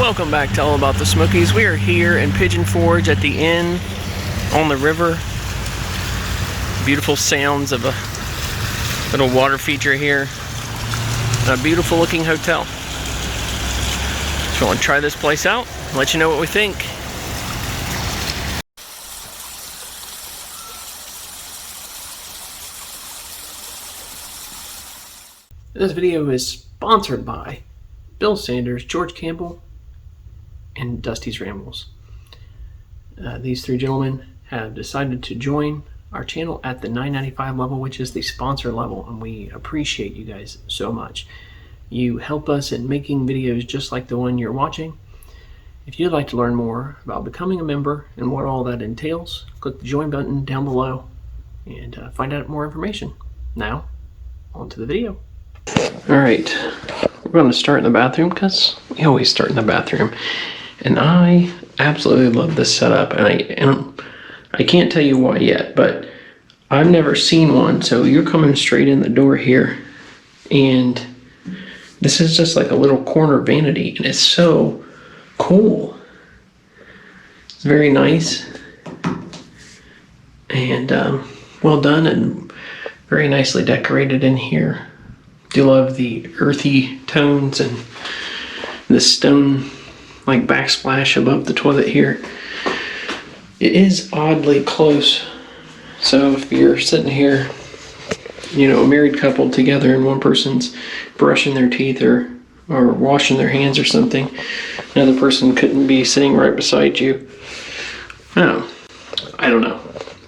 Welcome back to All About the Smokies. We are here in Pigeon Forge at the inn on the river. Beautiful sounds of a little water feature here. A beautiful looking hotel. So I want to try this place out and let you know what we think. This video is sponsored by Bill Sanders, George Campbell, and Dusty's Rambles. These three gentlemen have decided to join our channel at the $9.95 level, which is the sponsor level, and we appreciate you guys so much. You help us in making videos just like the one you're watching. If you'd like to learn more about becoming a member and what all that entails, click the join button down below and find out more information. Now, on to the video. Alright, we're going to start in the bathroom because we always start in the bathroom. And I absolutely love this setup, and I can't tell you why yet, but I've never seen one. So you're coming straight in the door here, and this is just like a little corner vanity, and it's so cool. It's very nice and well done, and very nicely decorated in here. Do love the earthy tones and the stone like backsplash above the toilet here. It is oddly close, so if you're sitting here, you know, a married couple together and one person's brushing their teeth or washing their hands or something, another person couldn't be sitting right beside you. Oh, I don't know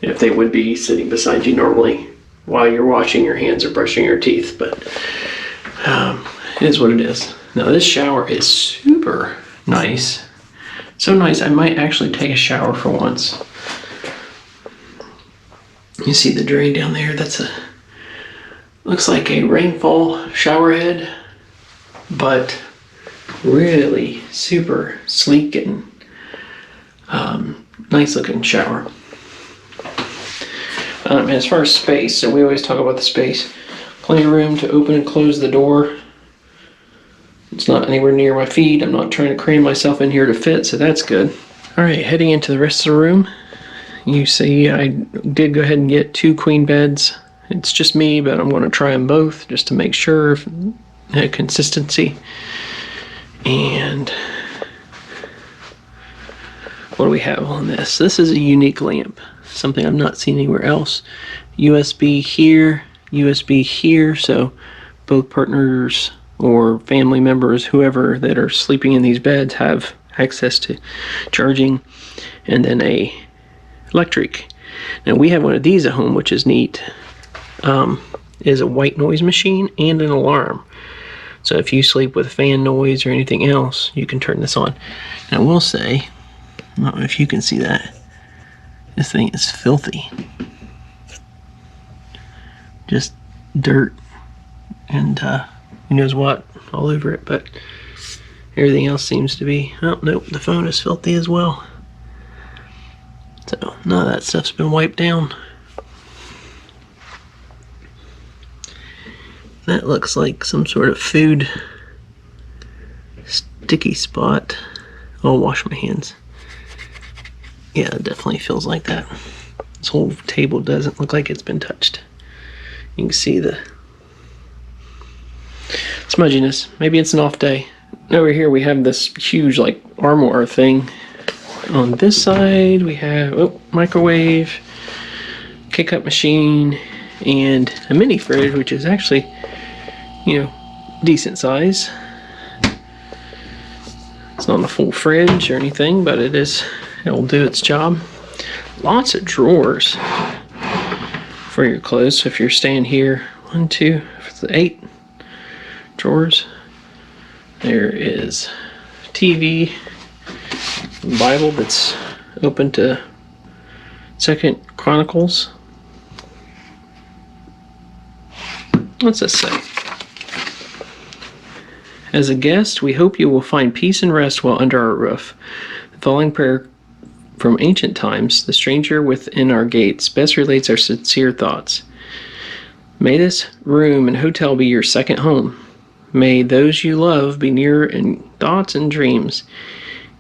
if they would be sitting beside you normally while you're washing your hands or brushing your teeth, but it is what it is. Now this shower is super nice. So nice, I might actually take a shower for once. You see the drain down there? Looks like a rainfall shower head, but really super sleek and nice looking shower. And as far as space, so we always talk about the space. Plenty of room to open and close the door. It's not anywhere near my feet. I'm not trying to cram myself in here to fit, so that's good. All right, heading into the rest of the room. You see I did go ahead and get 2 queen beds. It's just me, but I'm going to try them both just to make sure of consistency. And what do we have on this? This is a unique lamp, something I've not seen anywhere else. USB here, USB here, so both partners or family members, whoever that are sleeping in these beds, have access to charging. And then a electric. Now we have one of these at home, which is neat. Is a white noise machine and an alarm. So if you sleep with fan noise or anything else, you can turn this on. And I will say, I don't know if you can see that, this thing is filthy. Just dirt and who knows what all over it, but everything else seems to be, oh nope, the phone is filthy as well. So none of that stuff's been wiped down. That looks like some sort of food sticky spot. I'll wash my hands. Yeah, it definitely feels like that. This whole table doesn't look like it's been touched. You can see the smudginess. Maybe it's an off day. Over here we have this huge like armoire thing. On this side we have microwave, kick-up machine, and a mini fridge, which is actually, you know, decent size. It's not a full fridge or anything, but it'll do its job. Lots of drawers for your clothes. So if you're staying here, 1, 2, 8 drawers. There is TV, Bible that's open to 2nd Chronicles. What's this say? As a guest, we hope you will find peace and rest while under our roof. The following prayer from ancient times, the stranger within our gates, best relates our sincere thoughts. May this room and hotel be your second home. May those you love be near in thoughts and dreams.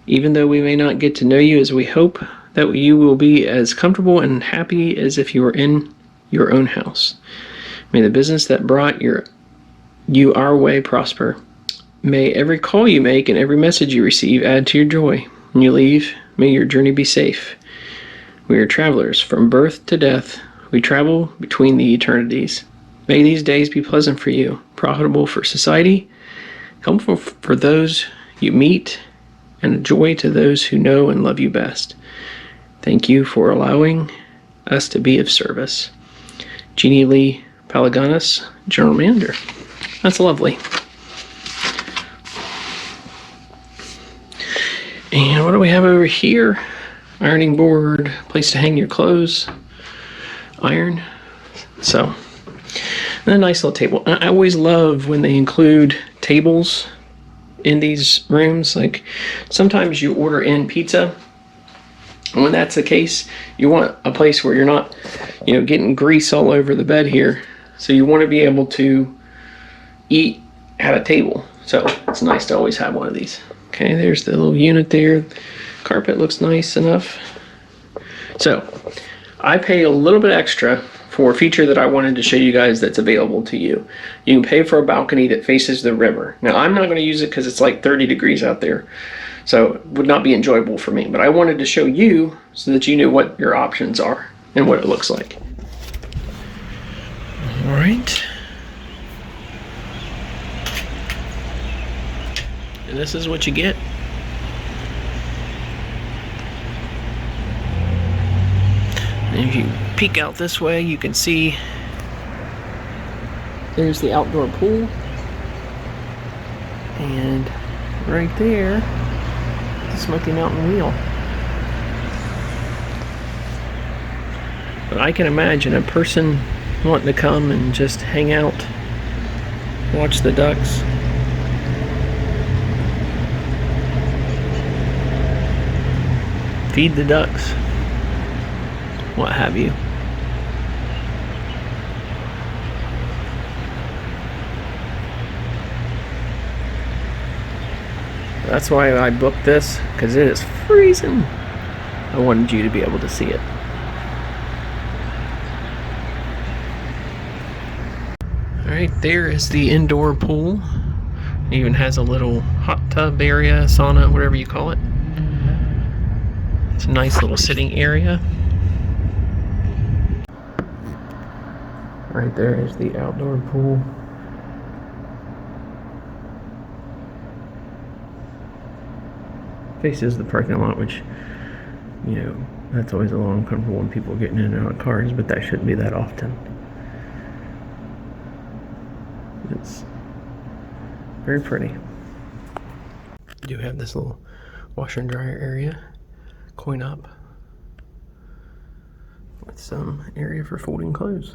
Even though we may not get to know you as we hope, that you will be as comfortable and happy as if you were in your own house. May the business that brought you our way prosper. May every call you make and every message you receive add to your joy. When you leave, may your journey be safe. We are travelers from birth to death. We travel between the eternities. May these days be pleasant for you, profitable for society, helpful for those you meet, and a joy to those who know and love you best. Thank you for allowing us to be of service. Jeannie Lee Palagonis, General Manager. That's lovely. And what do we have over here? Ironing board, place to hang your clothes, iron. So, and a nice little table. I always love when they include tables in these rooms. Like sometimes you order in pizza, and when that's the case, you want a place where you're not, getting grease all over the bed here. So you want to be able to eat at a table. So it's nice to always have one of these. Okay, there's the little unit there. Carpet looks nice enough. So I pay a little bit extra for a feature that I wanted to show you guys that's available to you. You can pay for a balcony that faces the river. Now I'm not going to use it because it's like 30 degrees out there. So it would not be enjoyable for me. But I wanted to show you so that you knew what your options are and what it looks like. All right. And this is what you get. And if you peek out this way, you can see there's the outdoor pool. And right there, the Smoky Mountain Wheel. But I can imagine a person wanting to come and just hang out, watch the ducks. Feed the ducks, what have you. That's why I booked this, because it is freezing. I wanted you to be able to see it. Alright, there is the indoor pool. It even has a little hot tub area, sauna, whatever you call it. It's a nice little sitting area. Right there is the outdoor pool. Faces the parking lot, which, that's always a little uncomfortable when people are getting in and out of cars, but that shouldn't be that often. It's very pretty. You do have this little washer and dryer area. Coin up with some area for folding clothes.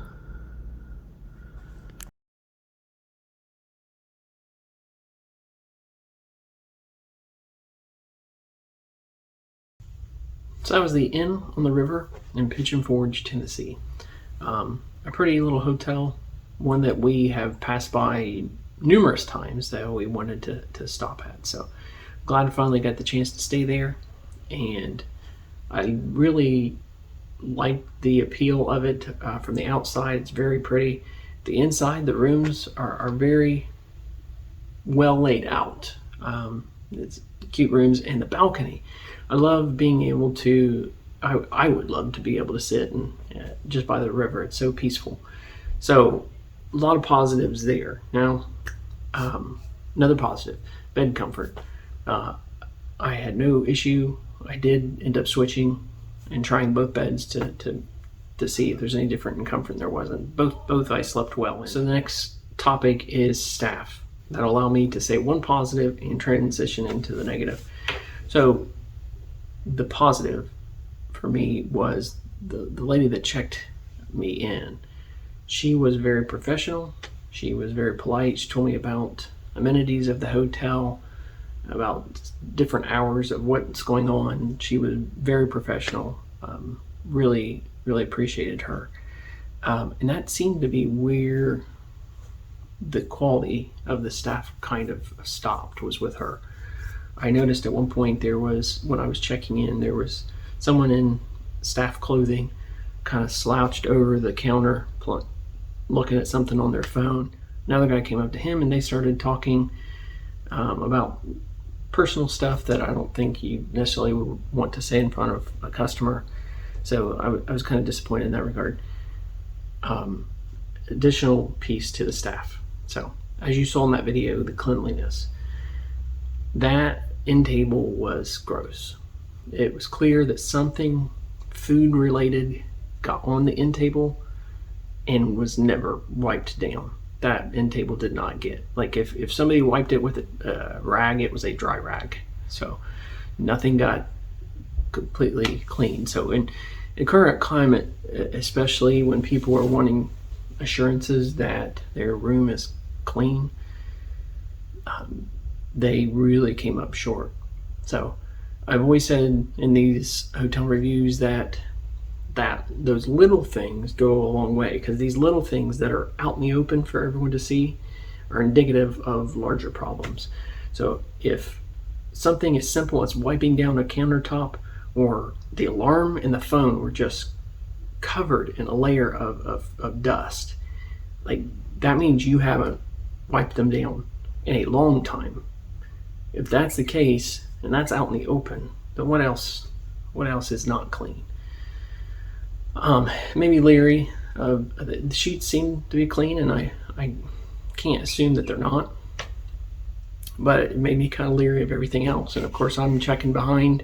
So that was the Inn on the River in Pigeon Forge, Tennessee. A pretty little hotel, one that we have passed by numerous times that we wanted to stop at. So glad I finally got the chance to stay there. And I really like the appeal of it from the outside. It's very pretty. The inside, the rooms are very well laid out. It's cute rooms, and the balcony. I love being able to, I would love to be able to sit and just by the river. It's so peaceful. So a lot of positives there. Now, another positive, bed comfort. I had no issue. I did end up switching and trying both beds to see if there's any different in comfort, and there wasn't. Both I slept well in. So the next topic is staff. That'll allow me to say one positive and transition into the negative. So the positive for me was the lady that checked me in. She was very professional. She was very polite. She told me about amenities of the hotel, about different hours of what's going on. She was very professional. Really appreciated her. And that seemed to be where the quality of the staff kind of stopped was with her. I noticed at one point when I was checking in, there was someone in staff clothing kind of slouched over the counter looking at something on their phone. Another guy came up to him and they started talking about personal stuff that I don't think you necessarily would want to say in front of a customer. So I was kind of disappointed in that regard. Additional piece to the staff. So as you saw in that video, the cleanliness. That end table was gross. It was clear that something food related got on the end table and was never wiped down. That end table did not get, like if somebody wiped it with a rag, it was a dry rag. So nothing got completely clean. So in current climate, especially when people are wanting assurances that their room is clean, they really came up short. So I've always said in these hotel reviews that those little things go a long way, because these little things that are out in the open for everyone to see are indicative of larger problems. So if something as simple as wiping down a countertop, or the alarm and the phone were just covered in a layer of dust, like that means you haven't wiped them down in a long time. If that's the case, and that's out in the open, then what else is not clean? Maybe leery. The sheets seem to be clean, and I can't assume that they're not, but it made me kind of leery of everything else. And of course I'm checking behind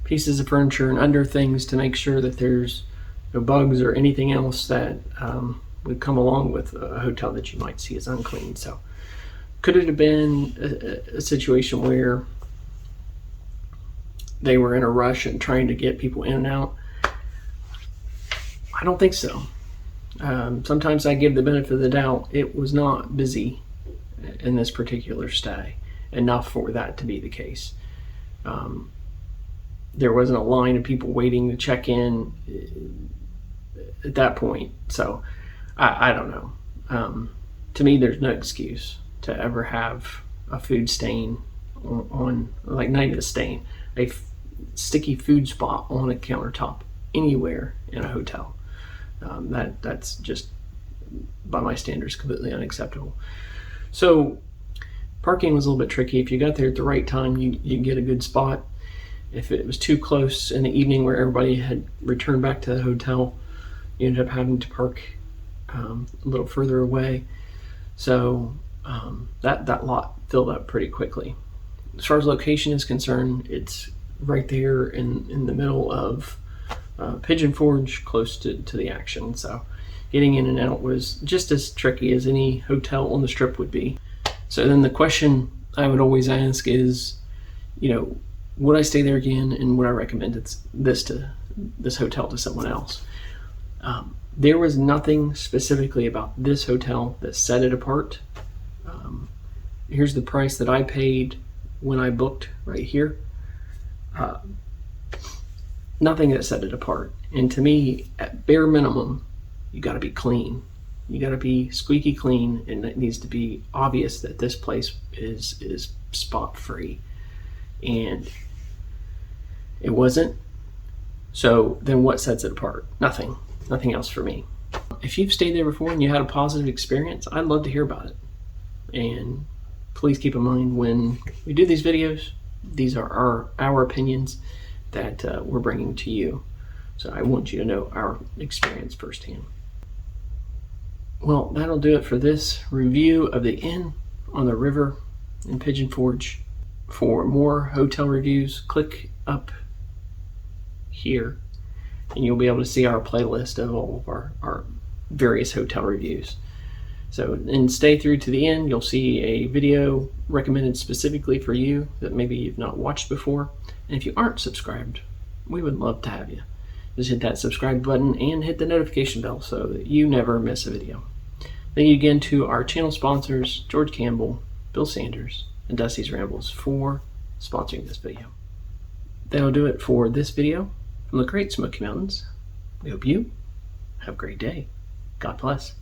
pieces of furniture and under things to make sure that there's no bugs or anything else that would come along with a hotel that you might see as unclean. So could it have been a situation where they were in a rush and trying to get people in and out? I don't think so. Sometimes I give the benefit of the doubt. It was not busy in this particular stay enough for that to be the case. There wasn't a line of people waiting to check in at that point. So I don't know. To me, there's no excuse to ever have a food stain on like not even a stain, a sticky food spot on a countertop anywhere in a hotel. That's just, by my standards, completely unacceptable. So parking was a little bit tricky. If you got there at the right time, you get a good spot. If it was too close in the evening where everybody had returned back to the hotel, you ended up having to park a little further away. So that lot filled up pretty quickly. As far as location is concerned, it's right there in the middle of Pigeon Forge, close to the action. So getting in and out was just as tricky as any hotel on the strip would be. So then the question I would always ask is, would I stay there again, and would I recommend this hotel to someone else? There was nothing specifically about this hotel that set it apart. Here's the price that I paid when I booked right here. Nothing that set it apart. And to me, at bare minimum, you got to be clean. You got to be squeaky clean, and it needs to be obvious that this place is spot free. And it wasn't. So then what sets it apart? Nothing else for me. If you've stayed there before and you had a positive experience, I'd love to hear about it. And please keep in mind, when we do these videos, these are our opinions that we're bringing to you. So I want you to know our experience firsthand. Well, that'll do it for this review of the Inn on the River in Pigeon Forge. For more hotel reviews, click up here and you'll be able to see our playlist of all of our various hotel reviews. So, and stay through to the end. You'll see a video recommended specifically for you that maybe you've not watched before. And if you aren't subscribed, we would love to have you. Just hit that subscribe button and hit the notification bell so that you never miss a video. Thank you again to our channel sponsors, George Campbell, Bill Sanders, and Dusty's Rambles, for sponsoring this video. That'll do it for this video from the Great Smoky Mountains. We hope you have a great day. God bless.